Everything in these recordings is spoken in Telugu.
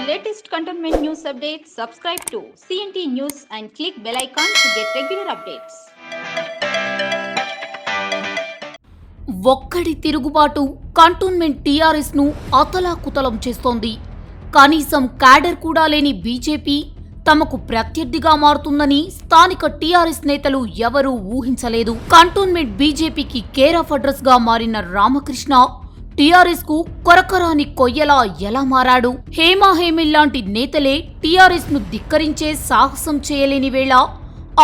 latest cantonment news updates, subscribe to CNT News and click bell icon to get regular updates. ఒక్కడి తిరుగుబాటు కంటోన్మెంట్ టీఆర్ఎస్ ను అతలాకుతలం చేస్తోంది. కనీసం క్యాడర్ కూడా లేని బీజేపీ తమకు ప్రత్యర్థిగా మారుతుందని స్థానిక టీఆర్ఎస్ నేతలు ఎవరూ ఊహించలేదు. కంటోన్మెంట్ బీజేపీకి కేర్ ఆఫ్ అడ్రస్ గా మారిన రామకృష్ణ టీఆర్ఎస్ కు కొరకరాని కొయ్యలా ఎలా మారాడు? హేమాహేమిల్లాంటి నేతలే టీఆర్ఎస్ ను ధిక్కరించే సాహసం చేయలేని వేళ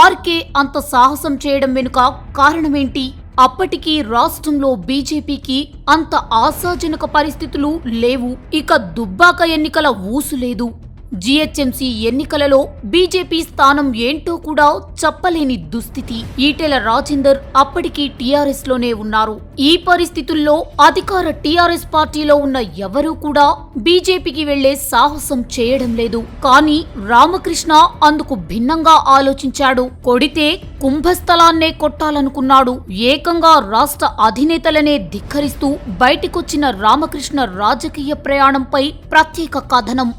ఆర్కే అంత సాహసం చేయడం వెనుక కారణమేంటి? అప్పటికీ రాష్ట్రంలో బీజేపీకి అంత ఆశాజనక పరిస్థితులు లేవు. ఇక దుబ్బాక ఎన్నికల ఊసు లేదు. జీహెచ్ఎంసీ ఎన్నికలలో బీజేపీ స్థానం ఏంటో కూడా చెప్పలేని దుస్థితి. ఈటెల రాజేందర్ అప్పటికీ టీఆర్ఎస్ లోనే ఉన్నారు. ఈ పరిస్థితుల్లో అధికార టీఆర్ఎస్ పార్టీలో ఉన్న ఎవరూ కూడా బీజేపీకి వెళ్లే సాహసం చేయడం లేదు. కానీ రామకృష్ణ అందుకు భిన్నంగా ఆలోచించాడు. కొడితే కుంభస్థలాన్నే కొట్టాలనుకున్నాడు. ఏకంగా రాష్ట్ర అధినేతలనే ధిక్కరిస్తూ బయటికొచ్చిన రామకృష్ణ రాజకీయ ప్రయాణంపై ప్రత్యేక కథనం.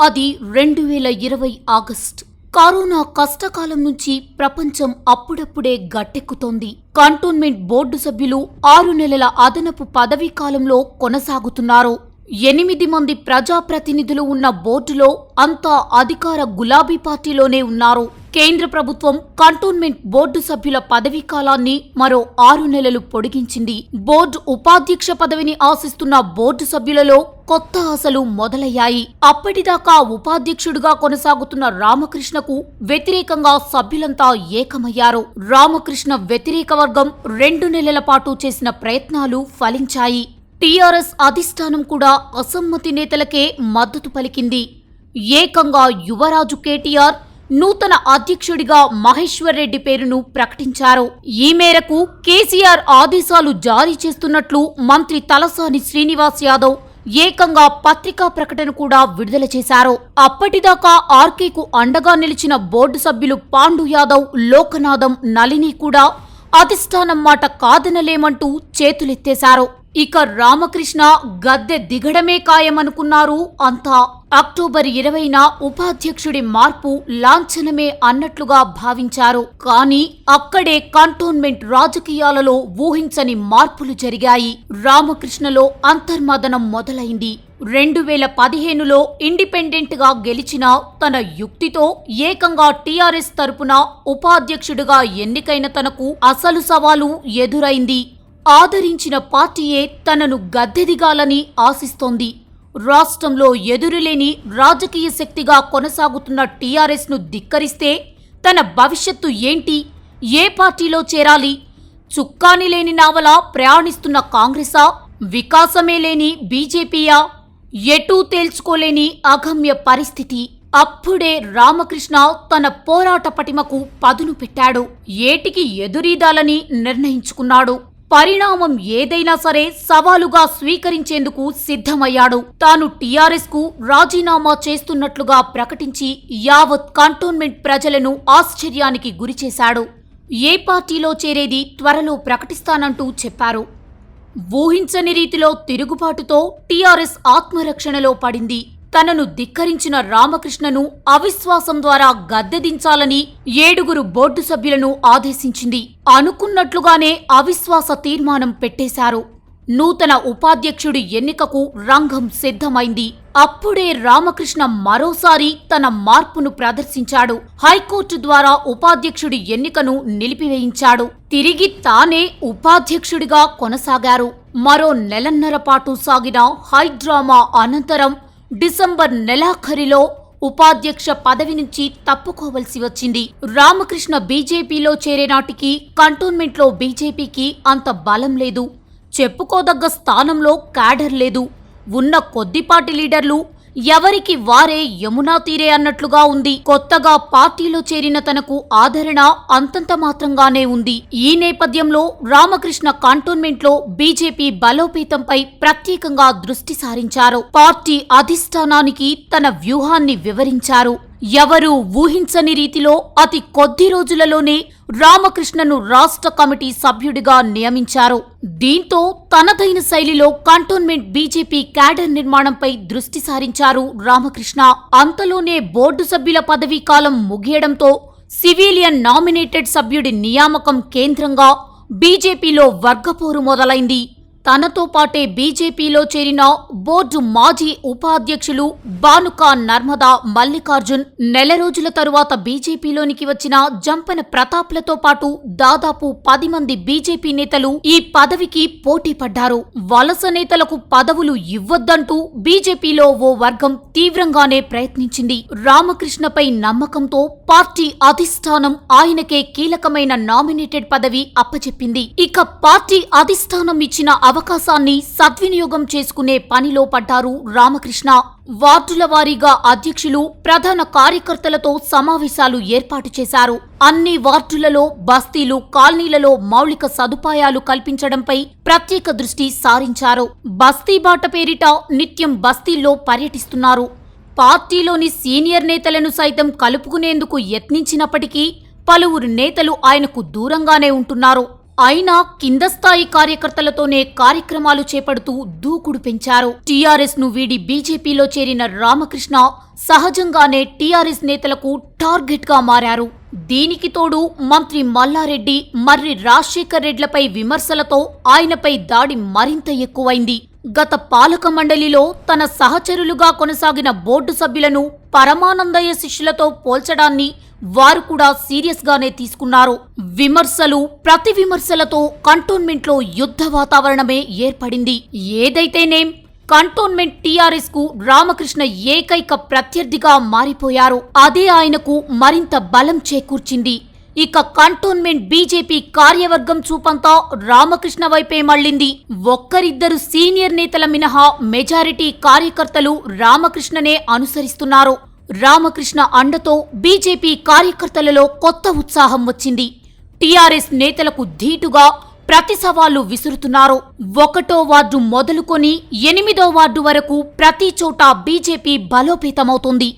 అది 2020 ఆగస్టు. కరోనా కష్టకాలం నుంచి ప్రపంచం అప్పుడప్పుడే గట్టెక్కుతోంది. కంటోన్మెంట్ బోర్డు సభ్యులు 6 నెలల అదనపు పదవీ కాలంలో కొనసాగుతున్నారు. 8 మంది ప్రజాప్రతినిధులు ఉన్న బోర్డులో అంతా అధికార గులాబీ పార్టీలోనే ఉన్నారు. కేంద్ర ప్రభుత్వం కంటోన్మెంట్ బోర్డు సభ్యుల పదవీ కాలాన్ని మరో 6 నెలలు పొడిగించింది. బోర్డు ఉపాధ్యక్ష పదవిని ఆశిస్తున్న బోర్డు సభ్యులలో కొత్త ఆశలు మొదలయ్యాయి. అప్పటిదాకా ఉపాధ్యక్షుడిగా కొనసాగుతున్న రామకృష్ణకు వ్యతిరేకంగా సభ్యులంతా ఏకమయ్యారు. రామకృష్ణ వ్యతిరేక వర్గం 2 నెలల పాటు చేసిన ప్రయత్నాలు ఫలించాయి. టీఆర్ఎస్ అధిష్టానం కూడా అసమ్మతి నేతలకే మద్దతు పలికింది. ఏకంగా యువరాజు కేటీఆర్ నూతన అధ్యక్షుడిగా మహేశ్వర్ రెడ్డి పేరును ప్రకటించారు. ఈ మేరకు కేసీఆర్ ఆదేశాలు జారీ చేస్తున్నట్లు మంత్రి తలసాని శ్రీనివాస్ యాదవ్ ఏకంగా పత్రికా ప్రకటన కూడా విడుదల చేశారు. అప్పటిదాకా ఆర్కేకు అండగా నిలిచిన బోర్డు సభ్యులు పాండు యాదవ్, లోకనాథం, నళిని కూడా అధిష్టానం మాట కాదనలేమంటూ చేతులెత్తేశారు. ఇక రామకృష్ణ గద్దె దిగడమే ఖాయమనుకున్నారు అంతా. అక్టోబర్ 20న ఉపాధ్యక్షుడి మార్పు లాంఛనమే అన్నట్లుగా భావించారు. కానీ అక్కడే కంటోన్మెంట్ రాజకీయాలలో ఊహించని మార్పులు జరిగాయి. రామకృష్ణలో అంతర్మదనం మొదలైంది. 2015లో ఇండిపెండెంట్ గా గెలిచిన తన యుక్తితో ఏకంగా టీఆర్ఎస్ తరపున ఉపాధ్యక్షుడిగా ఎన్నికైన తనకు అసలు సవాలు ఎదురైంది. ఆదరించిన పార్టీయే తనను గద్దెదిగాలని ఆశిస్తోంది. రాష్ట్రంలో ఎదురులేని రాజకీయ శక్తిగా కొనసాగుతున్న టీఆర్ఎస్ ను ధిక్కరిస్తే తన భవిష్యత్తు ఏంటి? ఏ పార్టీలో చేరాలి? చుక్కాని లేని నావలా ప్రయాణిస్తున్న కాంగ్రెసా? వికాసమే లేని బీజేపీయా? ఎటూ తేల్చుకోలేని అగమ్య పరిస్థితి. అప్పుడే రామకృష్ణ తన పోరాట పటిమకు పదును పెట్టాడు. ఏటికి ఎదురీదాలని నిర్ణయించుకున్నాడు. పరిణామం ఏదైనా సరే సవాలుగా స్వీకరించేందుకు సిద్ధమయ్యాడు. తాను టీఆర్ఎస్ కు రాజీనామా చేస్తున్నట్లుగా ప్రకటించి యావత్ కంటోన్మెంట్ ప్రజలను ఆశ్చర్యానికి గురిచేశాడు. ఏ పార్టీలో చేరేది త్వరలో ప్రకటిస్తానంటూ చెప్పారు. ఊహించని రీతిలో తిరుగుబాటుతో టీఆర్ఎస్ ఆత్మరక్షణలో పడింది. తనను ధిక్కరించిన రామకృష్ణను అవిశ్వాసం ద్వారా గద్దెదించాలని 7 బోర్డు సభ్యులను ఆదేశించింది. అనుకున్నట్లుగానే అవిశ్వాస తీర్మానం పెట్టేశారు. నూతన ఉపాధ్యక్షుడి ఎన్నికకు రంగం సిద్ధమైంది. అప్పుడే రామకృష్ణ మరోసారి తన మార్పును ప్రదర్శించాడు. హైకోర్టు ద్వారా ఉపాధ్యక్షుడి ఎన్నికను నిలిపివేయించాడు. తిరిగి తానే ఉపాధ్యక్షుడిగా కొనసాగారు. మరో నెలన్నర పాటు సాగిన హైడ్రామా అనంతరం డిసెంబర్ నెలాఖరిలో ఉపాధ్యక్ష పదవి నుంచి తప్పుకోవలసి వచ్చింది. రామకృష్ణ బీజేపీలో చేరేనాటికి కంటోన్మెంట్లో బీజేపీకి అంత బలం లేదు. చెప్పుకోదగ్గ స్థానంలో క్యాడర్ లేదు. ఉన్న కొద్దిపాటి లీడర్లు ఎవరికి వారే యమునా తీరే అన్నట్లుగా ఉంది. కొత్తగా పార్టీలో చేరిన తనకు ఆదరణ అంతంత మాత్రంగానే ఉంది. ఈ నేపథ్యంలో రామకృష్ణ కంటోన్మెంట్లో బీజేపీ బలోపేతంపై ప్రత్యేకంగా దృష్టి సారించారు. పార్టీ అధిష్టానానికి తన వ్యూహాన్ని వివరించారు. ఎవరూ ఊహించని రీతిలో అతి కొద్ది రోజులలోనే రామకృష్ణను రాష్ట్ర కమిటీ సభ్యుడిగా నియమించారు. దీంతో తనదైన శైలిలో కంటోన్మెంట్ బీజేపీ క్యాడర్ నిర్మాణంపై దృష్టి సారించారు రామకృష్ణ. అంతలోనే బోర్డు సభ్యుల పదవీ కాలం ముగియడంతో సివిలియన్ నామినేటెడ్ సభ్యుడి నియామకం కేంద్రంగా బీజేపీలో వర్గపోరు మొదలైంది. తనతో పాటే బీజేపీలో చేరిన బోర్డు మాజీ ఉపాధ్యక్షులు బానుకా నర్మదా మల్లికార్జున్, నెల రోజుల తరువాత బీజేపీలోనికి వచ్చిన జంపన ప్రతాప్లతో పాటు దాదాపు 10 మంది బీజేపీ నేతలు ఈ పదవికి పోటీ పడ్డారు. వలస నేతలకు పదవులు ఇవ్వొద్దంటూ బీజేపీలో ఓ వర్గం తీవ్రంగానే ప్రయత్నించింది. రామకృష్ణపై నమ్మకంతో పార్టీ అధిష్టానం ఆయనకే కీలకమైన నామినేటెడ్ పదవి అప్పచెప్పింది. ఇక పార్టీ అధిష్టానం ఇచ్చిన అవకాశాన్ని సద్వినియోగం చేసుకునే పనిలో పడ్డారు రామకృష్ణ. వార్డుల వారీగా అధ్యక్షులు, ప్రధాన కార్యకర్తలతో సమావేశాలు ఏర్పాటు చేశారు. అన్ని వార్డులలో, బస్తీలు, కాలనీలలో మౌలిక సదుపాయాలు కల్పించడంపై ప్రత్యేక దృష్టి సారించారు. బస్తీ బాట పేరిట నిత్యం బస్తీల్లో పర్యటిస్తున్నారు. పార్టీలోని సీనియర్ నేతలను సైతం కలుపుకునేందుకు యత్నించినప్పటికీ పలువురు నేతలు ఆయనకు దూరంగానే ఉంటున్నారు. అయినా కింద స్థాయి కార్యకర్తలతోనే కార్యక్రమాలు చేపడుతూ దూకుడు పెంచారు. టీఆర్ఎస్ ను వీడి బీజేపీలో చేరిన రామకృష్ణ సహజంగానే టీఆర్ఎస్ నేతలకు టార్గెట్ గా మారారు. దీనికి తోడు మంత్రి మల్లారెడ్డి, మర్రి రాజశేఖర్ రెడ్లపై విమర్శలతో ఆయనపై దాడి మరింత ఎక్కువైంది. గత పాలక మండలిలో తన సహచరులుగా కొనసాగిన బోర్డు సభ్యులను పరమానందయ్య శిష్యులతో పోల్చడాన్ని వారు కూడా సీరియస్ గానే తీసుకున్నారు. విమర్శలు, ప్రతి విమర్శలతో కంటోన్మెంట్లో యుద్ధ వాతావరణమే ఏర్పడింది. ఏదైతేనేం కంటోన్మెంట్ టీఆర్ఎస్ కు రామకృష్ణ ఏకైక ప్రత్యర్థిగా మారిపోయారు. అదే ఆయనకు మరింత బలం చేకూర్చింది. ఇక కంటోన్మెంట్ బీజేపీ కార్యవర్గం చూపంతా రామకృష్ణ వైపే మళ్లింది. ఒక్కరిద్దరు సీనియర్ నేతల మినహా మెజారిటీ కార్యకర్తలు రామకృష్ణనే అనుసరిస్తున్నారు. రామకృష్ణ అండతో బీజేపీ కార్యకర్తలలో కొత్త ఉత్సాహం వచ్చింది. టీఆర్ఎస్ నేతలకు ధీటుగా ప్రతి సవాళ్లు విసురుతున్నారు. 1వ వార్డు మొదలుకొని 8వ వార్డు వరకు ప్రతి చోట BJP బలోపేతమవుతోంది.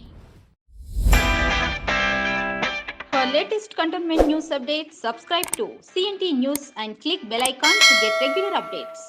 For latest Cantonment news updates, subscribe to CNT News and click bell icon to get regular updates.